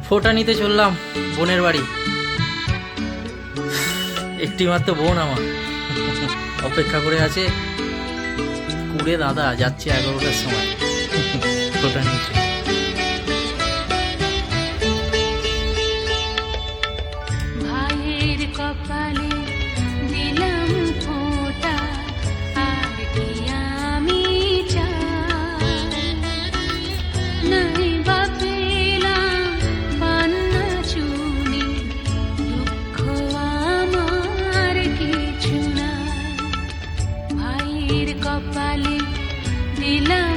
ফোঁটা নিতে চললাম বোনের বাড়ি। একটি মাত্র বোন আমার অপেক্ষা করে আছে। কুড়ে দাদা যাচ্ছে 11টার সময় ফোঁটা নিতে। ভাইয়ের কপালে দিলাম ফোঁটা, আর কি আমি চাই, নাই বা পেলাম পান্না চুনি, দুঃখ আমার কিছু নাই। ভাইয়ের কপালে দিলাম